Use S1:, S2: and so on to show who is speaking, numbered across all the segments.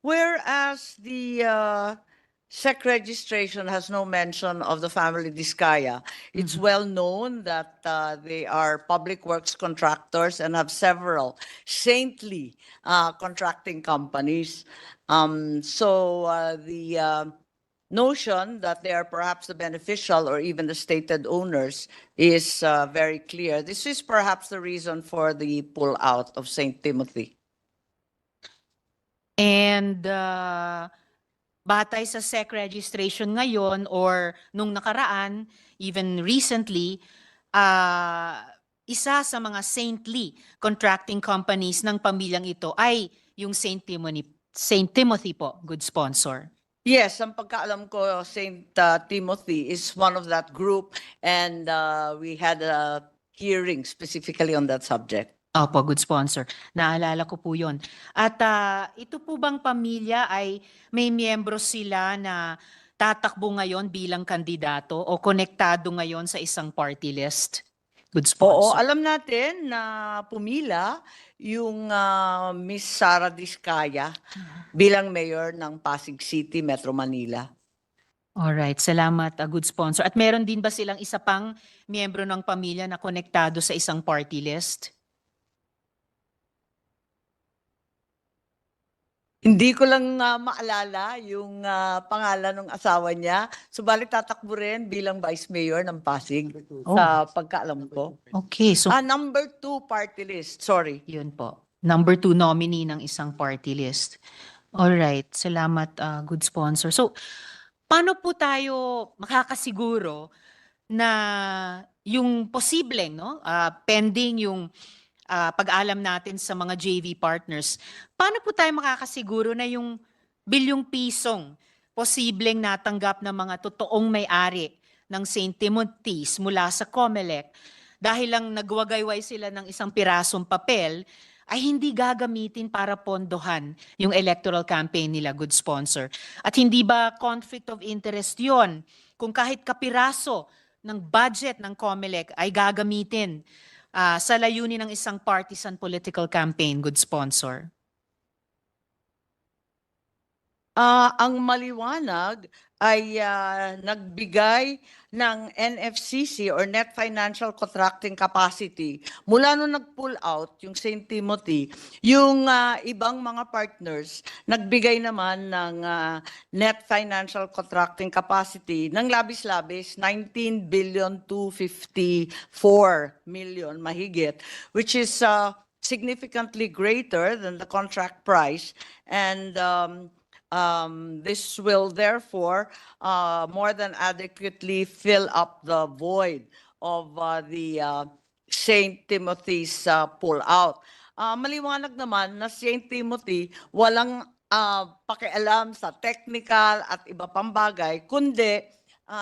S1: Whereas the SEC registration has no mention of the family Diskaya, it's well known that they are public works contractors and have several saintly contracting companies. The notion that they are perhaps the beneficial or even the stated owners is very clear. This is perhaps the reason for the pull out of St. Timothy.
S2: And batay sa SEC registration ngayon or nung nakaraan, even recently, isa sa mga saintly contracting companies ng pamilyang ito ay yung St. Timothy po, good sponsor.
S1: Yes, ang pagkaalam ko, St. Timothy is one of that group, and we had a hearing specifically on that subject.
S2: Opo, good sponsor. Naalala ko po yun. At ito po bang pamilya ay may miyembro sila na tatakbo ngayon bilang kandidato o konektado ngayon sa isang party list? Good
S1: Oo,
S2: sponsor.
S1: alam natin na pumila yung Miss Sara Diskaya bilang mayor ng Pasig City, Metro Manila.
S2: Alright, salamat, good sponsor. At meron din ba silang isa pang miyembro ng pamilya na konektado sa isang party list?
S1: Hindi ko lang maalala yung pangalan ng asawa niya. Subalit tatakbo rin bilang vice mayor ng Pasig sa pagkaalam ko.
S2: Okay, so
S1: Number 2 party list, sorry.
S2: yun po. Number 2 nominee ng isang party list. Alright, salamat, good sponsor. So, paano po tayo makakasiguro na yung posibleng, no, pending yung pag-alam natin sa mga JV partners, paano po tayo makakasiguro na yung bilyong pisong posibleng natanggap ng mga totoong may-ari ng St. Timothy's mula sa COMELEC dahil lang nagwagayway sila ng isang pirasong papel ay hindi gagamitin para pondohan yung electoral campaign nila, good sponsor? At hindi ba conflict of interest yon kung kahit kapiraso ng budget ng COMELEC ay gagamitin sa layunin ng isang partisan political campaign, good sponsor?
S1: Ang maliwanag ay nagbigay ng NFCC or Net Financial Contracting Capacity. Mula nung nag-pull out yung St. Timothy, yung ibang mga partners nagbigay naman ng Net Financial Contracting Capacity ng labis-labis 19 billion 254 million mahigit, which is significantly greater than the contract price, and this will therefore more than adequately fill up the void of the St. Timothy's pull-out. Maliwanag naman na St. Timothy walang pakialam sa technical at iba pang bagay, kundi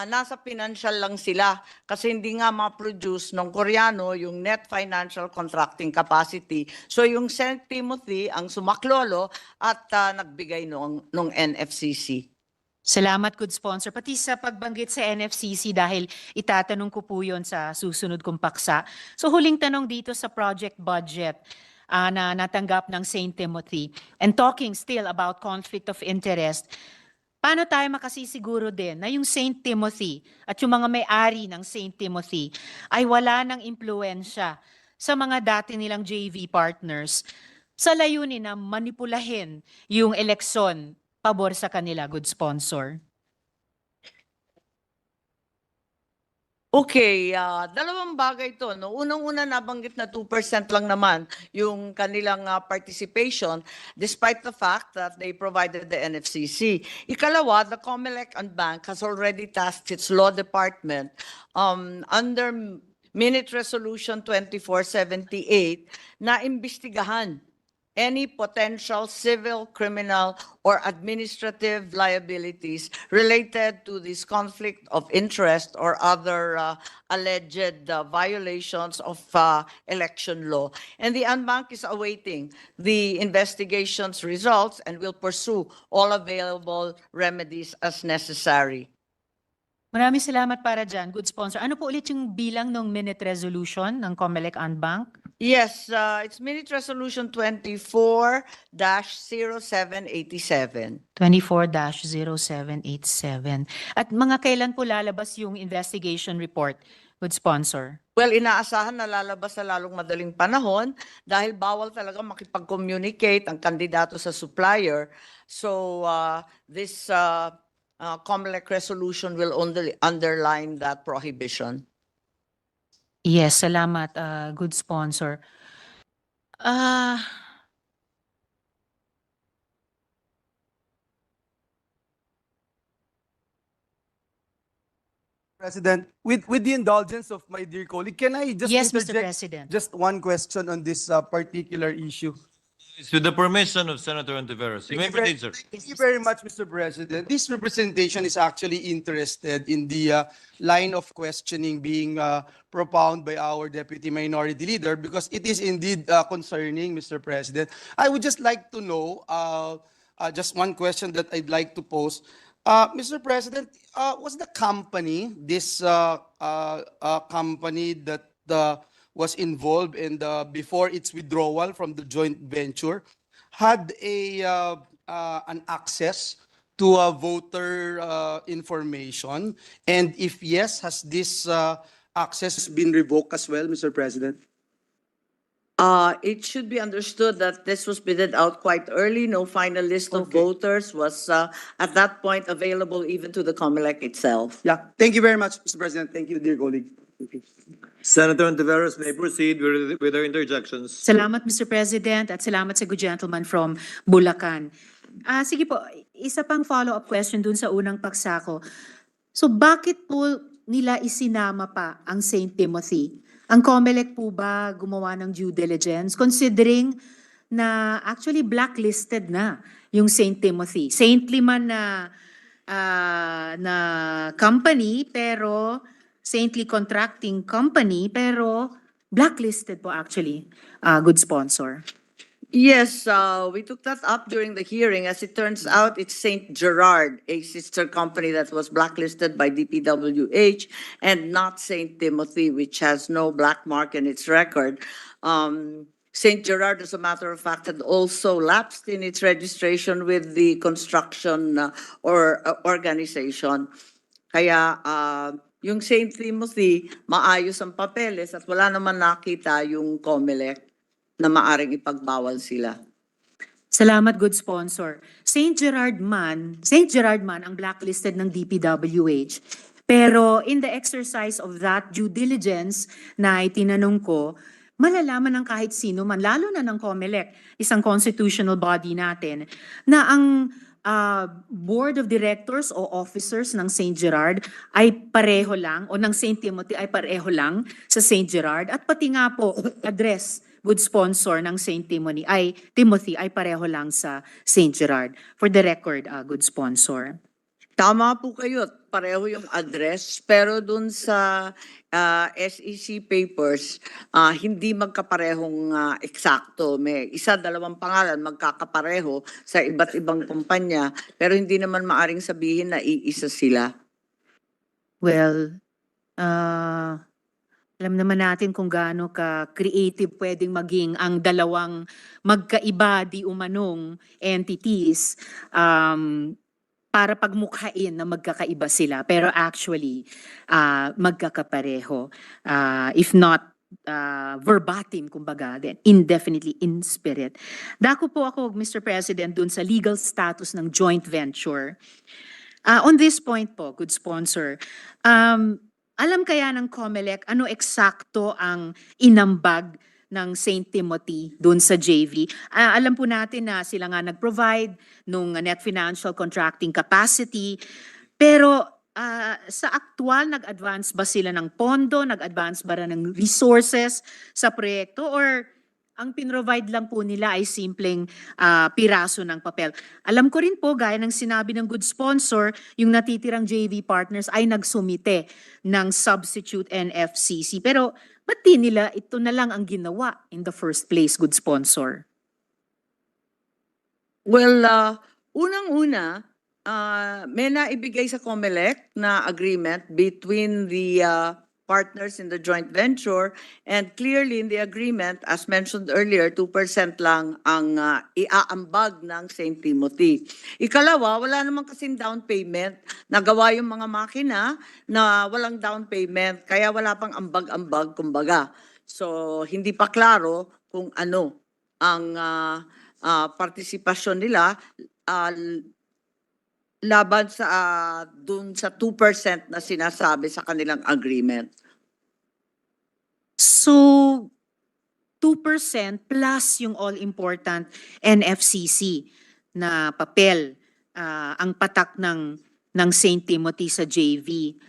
S1: nasa financial lang sila kasi hindi nga ma-produce ng Koreano yung net financial contracting capacity. So yung St. Timothy ang sumaklolo at nagbigay nung NFCC.
S2: Salamat, good sponsor. Pati sa pagbanggit sa NFCC dahil itatanong ko po yun sa susunod kong paksa. So huling tanong dito sa project budget na natanggap ng St. Timothy. And talking still about conflict of interest, paano tayo makasisiguro din na yung St. Timothy at yung mga may-ari ng St. Timothy ay wala ng impluensya sa mga dati nilang JV partners sa layunin na manipulahin yung eleksyon pabor sa kanila, good sponsor?
S1: Okay, dalawang bagay to. No? Unang-una nabanggit na 2% lang naman yung kanilang participation despite the fact that they provided the NFCC. Ikalawa, the COMELEC and Bank has already tasked its law department under Minute Resolution 2478 na imbestigahan any potential civil, criminal, or administrative liabilities related to this conflict of interest or other alleged violations of election law. And the Unbank is awaiting the investigation's results and will pursue all available remedies as necessary.
S2: Maraming salamat para dyan, good sponsor. Ano po ulit yung bilang ng minute resolution ng COMELEC Unbank?
S1: Yes, it's Minute Resolution 24-0787.
S2: 24-0787. At mga kailan po lalabas yung investigation report, good sponsor?
S1: Well, inaasahan na lalabas sa lalong madaling panahon dahil bawal talaga makipag-communicate ang kandidato sa supplier. So, this COMELEC resolution will only underline that prohibition.
S2: Yes, salamat, good sponsor. Ah,
S3: President, with the indulgence of my dear colleague, can I just
S2: yes, Mr.
S3: interject
S2: President.
S3: just one question on this particular issue?
S4: It's with the permission of Senator Ontiveros. You may proceed, sir.
S3: Thank you very much, Mr. President. This representation is actually interested in the line of questioning being propounded by our Deputy Minority Leader because it is indeed concerning, Mr. President. I would just like to know, just one question that I'd like to pose. Mr. President, was the company, this company that was involved in before its withdrawal from the joint venture, had an access to voter information? And if yes, has this access been revoked as well, Mr. President?
S1: It should be understood that this was bidded out quite early. No final list of
S3: Okay.
S1: voters was at that point available even to the COMELEC itself.
S3: Yeah, thank you very much, Mr. President. Thank you, dear colleague. Thank you.
S4: Senator Ontiveros may proceed with their interjections.
S2: Salamat, Mr. President, at salamat sa good gentleman from Bulacan. Sige po, isa pang follow-up question dun sa unang pagsako. So bakit po nila isinama pa ang St. Timothy? Ang COMELEC po ba gumawa ng due diligence considering na actually blacklisted na yung St. Timothy? Saintly man na company pero Saintly Contracting Company pero blacklisted po actually, good sponsor.
S1: Yes, we took that up during the hearing. As it turns out, it's St. Gerard, a sister company that was blacklisted by DPWH, and not St. Timothy, which has no black mark in its record. St. Gerard, as a matter of fact, had also lapsed in its registration with the construction organization. Kaya yung St. Timothy, maayos ang papeles at wala naman nakita yung COMELEC na maaring ipagbawal sila.
S2: Salamat, good sponsor. St. Gerard man ang blacklisted ng DPWH. Pero in the exercise of that due diligence na itinanong ko, malalaman ng kahit sino man, lalo na ng COMELEC, isang constitutional body natin, na ang board of directors o officers ng St. Gerard ay pareho lang, o ng St. Timothy ay pareho lang sa St. Gerard, at pati nga po address, good sponsor ng St. Timothy ay pareho lang sa St. Gerard. For the record, good sponsor.
S1: Tama po kayo, pareho yung address, pero dun sa SEC papers, hindi magkaparehong eksakto. May isa, dalawang pangalan magkakapareho sa iba't ibang kumpanya, pero hindi naman maaring sabihin na iisa sila.
S2: Well, alam naman natin kung gaano ka-creative pwedeng maging ang dalawang magkaiba di umanong entities para pagmukhain na magkakaiba sila. Pero actually, magkakapareho. If not verbatim, kumbaga, then indefinitely in spirit. Dako po ako, Mr. President, dun sa legal status ng joint venture. On this point po, good sponsor, alam kaya ng COMELEC ano eksakto ang inambag ng St. Timothy doon sa JV? Alam po natin na sila nga nag-provide nung net financial contracting capacity, pero sa aktual, nag-advance ba sila ng pondo? Nag-advance ba ng resources sa proyekto? Or ang pinrovide lang po nila ay simpleng piraso ng papel? Alam ko rin po, gaya ng sinabi ng good sponsor, yung natitirang JV partners ay nagsumite ng substitute NFCC. Pero ba't di nila ito na lang ang ginawa in the first place, good sponsor?
S1: Well, unang-una, may naibigay sa COMELEC na agreement between the partners in the joint venture, and clearly in the agreement, as mentioned earlier, 2% lang ang iaambag ng St. Timothy. Ikalawa, wala naman kasing down payment. Nagawa yung mga makina na walang down payment, kaya wala pang ambag-ambag, kumbaga. So, hindi pa klaro kung ano ang partisipasyon nila laban sa dun sa 2% na sinasabi sa kanilang agreement.
S2: So, 2% plus yung all-important NFCC na papel ang patak ng St. Timothy sa JV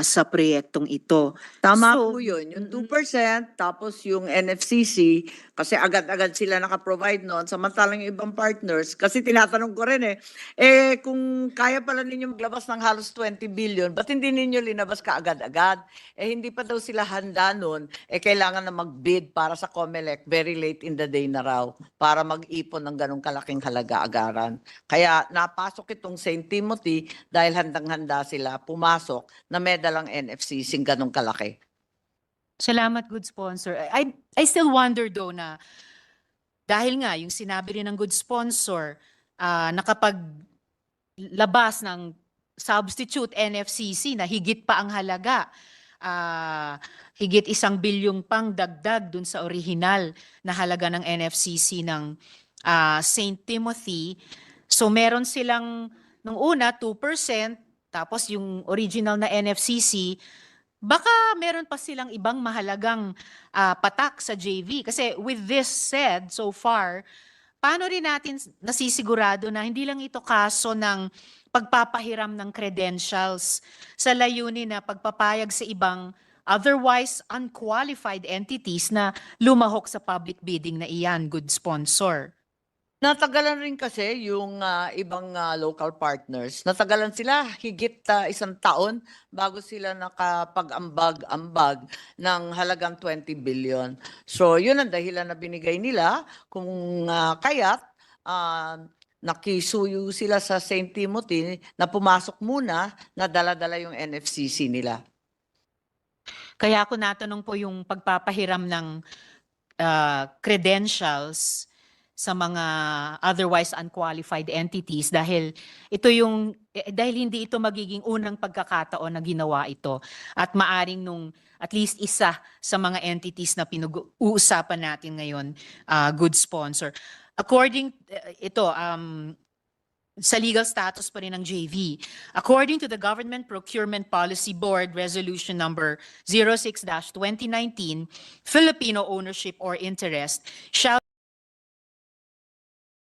S2: sa proyektong ito.
S1: Tama
S2: So,
S1: po yun. Yung 2%, tapos yung NFCC, kasi agad-agad sila naka-provide noon, samantalang yung ibang partners, kasi tinatanong ko rin kung kaya pala ninyo maglabas ng halos 20 billion, ba't hindi ninyo linabas ka agad-agad? Hindi pa daw sila handa noon, kailangan na mag-bid para sa COMELEC very late in the day na raw, para mag-ipon ng ganong kalaking halaga-agaran. Kaya napasok itong St. Timothy dahil handang-handa sila pumasok na may dalang NFCC ganong kalaki.
S2: salamat, good sponsor. I still wonder though na dahil nga yung sinabi rin ng good sponsor nakapaglabas ng substitute NFCC na higit pa ang halaga, higit 1 bilyong pang dagdag dun sa original na halaga ng NFCC ng St. Timothy. So meron silang nung una 2%, tapos yung original na NFCC, baka meron pa silang ibang mahalagang patak sa JV. Kasi with this said, so far, paano rin natin nasisigurado na hindi lang ito kaso ng pagpapahiram ng credentials sa layunin na pagpapayag sa ibang otherwise unqualified entities na lumahok sa public bidding na iyan, good sponsor?
S1: Natagalan rin kasi yung ibang local partners. Natagalan sila higit 1 taon bago sila nakapag-ambag-ambag ng halagang 20 billion. So yun ang dahilan na binigay nila kung kaya't nakisuyo sila sa St. Timothy na pumasok muna na dala-dala yung NFCC nila.
S2: Kaya ako natanong po yung pagpapahiram ng credentials sa mga otherwise unqualified entities dahil dahil hindi ito magiging unang pagkakataon na ginawa ito at maaring nung at least isa sa mga entities na pinag-uusapan natin ngayon, good sponsor. According sa legal status pa rin ng JV. According to the Government Procurement Policy Board Resolution number 06-2019, Filipino ownership or interest shall